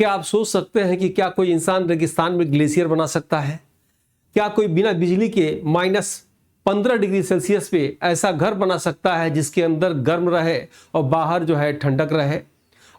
क्या आप सोच सकते हैं कि क्या कोई इंसान रेगिस्तान में ग्लेशियर बना सकता है? क्या कोई बिना बिजली के -15 डिग्री सेल्सियस पे ऐसा घर बना सकता है जिसके अंदर गर्म रहे और बाहर जो है ठंडक रहे?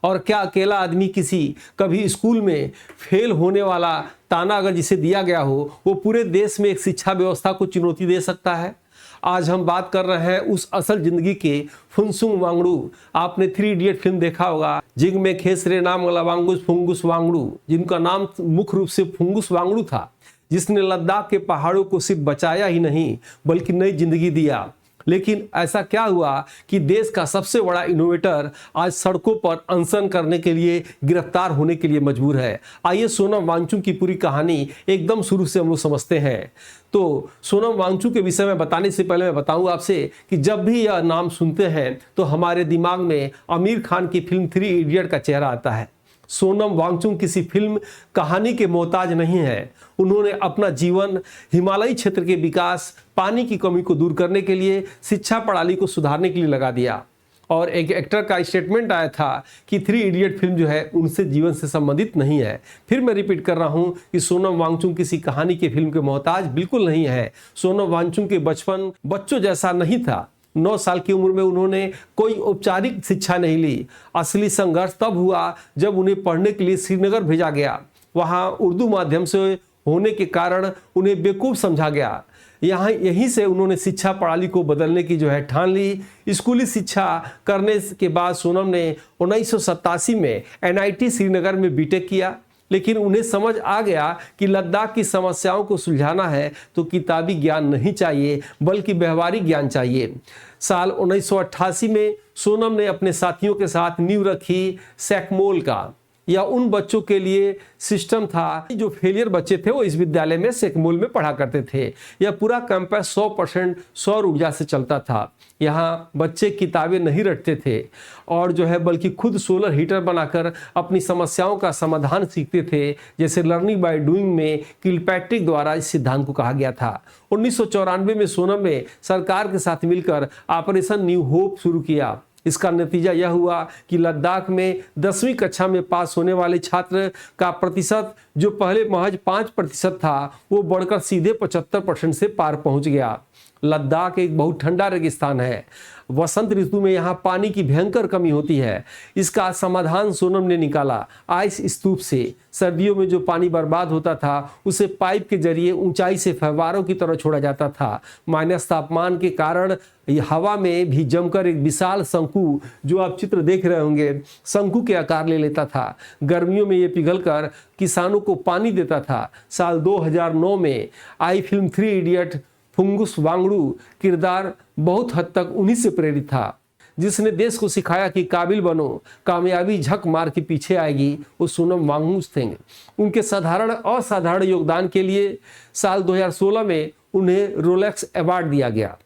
और क्या अकेला आदमी किसी कभी स्कूल में फेल होने वाला ताना अगर जिसे दिया गया हो, वो पूरे देश में एक शिक्षा व्यवस्था को चुनौती दे सकता है? आज हम बात कर रहे हैं उस असल जिंदगी के फुनसुक वांगडू। आपने 3 इडियट फिल्म देखा होगा। जिग में खेसरे नाम वांगुस फुंगुस वांगडू, जिनका नाम मुख्य रूप से फुंगुस वांगडू था, जिसने लद्दाख के पहाड़ों को सिर्फ बचाया ही नहीं बल्कि नई जिंदगी दिया। लेकिन ऐसा क्या हुआ कि देश का सबसे बड़ा इनोवेटर आज सड़कों पर अनशन करने के लिए गिरफ्तार होने के लिए मजबूर है? आइए सोनम वांगचुक की पूरी कहानी एकदम शुरू से हम लोग समझते हैं। तो सोनम वांगचुक के विषय में बताने से पहले मैं बताऊं आपसे कि जब भी यह नाम सुनते हैं तो हमारे दिमाग में आमिर खान की फिल्म 3 इडियट का चेहरा आता है। सोनम वांगचुक किसी फिल्म कहानी के मोहताज नहीं है। उन्होंने अपना जीवन हिमालयी क्षेत्र के विकास, पानी की कमी को दूर करने के लिए, शिक्षा प्रणाली को सुधारने के लिए लगा दिया। और एक एक्टर का स्टेटमेंट आया था कि 3 इडियट फिल्म जो है उनसे जीवन से संबंधित नहीं है। फिर मैं रिपीट कर रहा हूं कि सोनम वांगचुक किसी कहानी के फिल्म के मोहताज बिल्कुल नहीं है। सोनम वांगचुक के बचपन बच्चों जैसा नहीं था। 9 साल की उम्र में उन्होंने कोई औपचारिक शिक्षा नहीं ली। असली संघर्ष तब हुआ जब उन्हें पढ़ने के लिए श्रीनगर भेजा गया। वहाँ उर्दू माध्यम से होने के कारण उन्हें बेवकूफ़ समझा गया। यहीं से उन्होंने शिक्षा प्रणाली को बदलने की जो है ठान ली। स्कूली शिक्षा करने के बाद सोनम ने 1987 में NIT श्रीनगर में बीटेक किया। लेकिन उन्हें समझ आ गया कि लद्दाख की समस्याओं को सुलझाना है तो किताबी ज्ञान नहीं चाहिए बल्कि व्यवहारिक ज्ञान चाहिए। साल 1988 में सोनम ने अपने साथियों के साथ नींव रखी सैकमोल का। यह उन बच्चों के लिए सिस्टम था जो फेलियर बच्चे थे, वो इस विद्यालय में सैकमोल में पढ़ा करते थे। यह पूरा कैंपस 100% सौर ऊर्जा से चलता था। यहाँ बच्चे किताबें नहीं रटते थे और जो है बल्कि खुद सोलर हीटर बनाकर अपनी समस्याओं का समाधान सीखते थे, जैसे लर्निंग बाय डूइंग में किलपैट्रिक द्वारा इस सिद्धांत को कहा गया था। 1994 में सोनम ने सरकार के साथ मिलकर ऑपरेशन न्यू होप शुरू किया। इसका नतीजा यह हुआ कि लद्दाख में 10वीं कक्षा में पास होने वाले छात्र का प्रतिशत जो पहले महज 5% था, वो बढ़कर सीधे 75% से पार पहुंच गया। लद्दाख एक बहुत ठंडा रेगिस्तान है। वसंत ऋतु में यहाँ पानी की भयंकर कमी होती है। इसका समाधान सोनम ने निकाला आइस स्तूप से। सर्दियों में जो पानी बर्बाद होता था उसे पाइप के जरिए ऊंचाई से फव्वारों की तरह छोड़ा जाता था। माइनस तापमान के कारण हवा में भी जमकर एक विशाल शंकु, जो आप चित्र देख रहे होंगे, शंकु के आकार ले लेता था। गर्मियों में ये पिघलकर किसानों को पानी देता था। साल 2009 में आई फिल्म 3 इडियट फुंगुस वांगडू किरदार बहुत हद तक उन्हीं से प्रेरित था, जिसने देश को सिखाया कि काबिल बनो, कामयाबी झक मार के पीछे आएगी। वो सोनम वांगचुक थे। उनके असाधारण योगदान के लिए साल 2016 में उन्हें रोलेक्स अवार्ड दिया गया।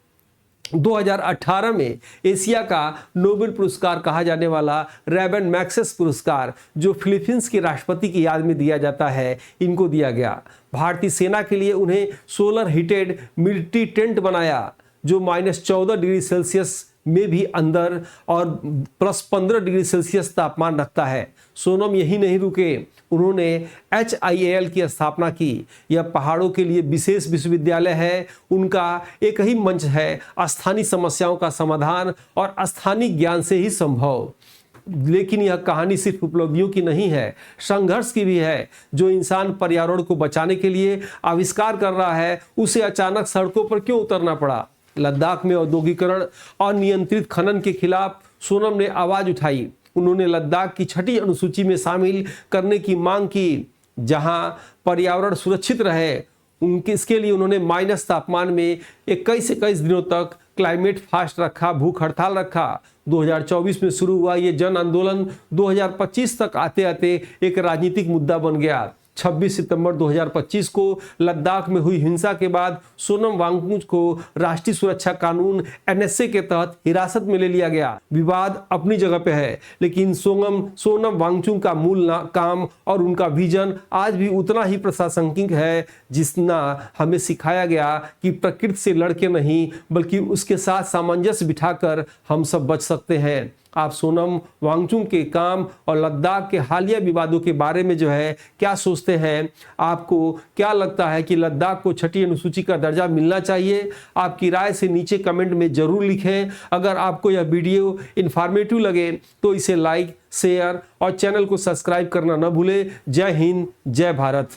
2018 में एशिया का नोबेल पुरस्कार कहा जाने वाला रैबन मैग्सेस पुरस्कार, जो फिलीपींस के राष्ट्रपति की याद में दिया जाता है, इनको दिया गया। भारतीय सेना के लिए उन्हें सोलर हीटेड मिलिट्री टेंट बनाया, जो -14 डिग्री सेल्सियस में भी अंदर और +15 डिग्री सेल्सियस तापमान रखता है। सोनम यही नहीं रुके, उन्होंने HIAL की स्थापना की। यह पहाड़ों के लिए विशेष विश्वविद्यालय है। उनका एक ही मंच है, स्थानीय समस्याओं का समाधान और स्थानीय ज्ञान से ही संभव। लेकिन यह कहानी सिर्फ उपलब्धियों की नहीं है, संघर्ष की भी है। जो इंसान पर्यावरण को बचाने के लिए आविष्कार कर रहा है, उसे अचानक सड़कों पर क्यों उतरना पड़ा? लद्दाख में औद्योगिकरण और नियंत्रित खनन के खिलाफ सोनम ने आवाज उठाई। उन्होंने लद्दाख की 6ठी अनुसूची में शामिल करने की मांग की, जहां पर्यावरण सुरक्षित रहे। इसके लिए उन्होंने माइनस तापमान में 21 दिनों तक क्लाइमेट फास्ट रखा, भूख हड़ताल रखा। 2024 में शुरू हुआ ये जन आंदोलन 2025 तक आते आते एक राजनीतिक मुद्दा बन गया। 26 सितंबर 2025 को लद्दाख में हुई हिंसा के बाद सोनम वांगचुक को राष्ट्रीय सुरक्षा कानून NSA के तहत हिरासत में ले लिया गया। विवाद अपनी जगह पे है, लेकिन सोनम वांगचुक का मूल काम और उनका विजन आज भी उतना ही प्रासंगिक है जितना हमें सिखाया गया कि प्रकृति से लड़के नहीं बल्कि उसके साथ सामंजस्य बिठाकर हम सब बच सकते हैं। आप सोनम वांगचुक के काम और लद्दाख के हालिया विवादों के बारे में जो है क्या सोचते हैं? आपको क्या लगता है कि लद्दाख को छठी अनुसूची का दर्जा मिलना चाहिए? आपकी राय से नीचे कमेंट में जरूर लिखें। अगर आपको यह वीडियो इंफॉर्मेटिव लगे तो इसे लाइक, शेयर और चैनल को सब्सक्राइब करना न भूलें। जय हिंद, जय भारत।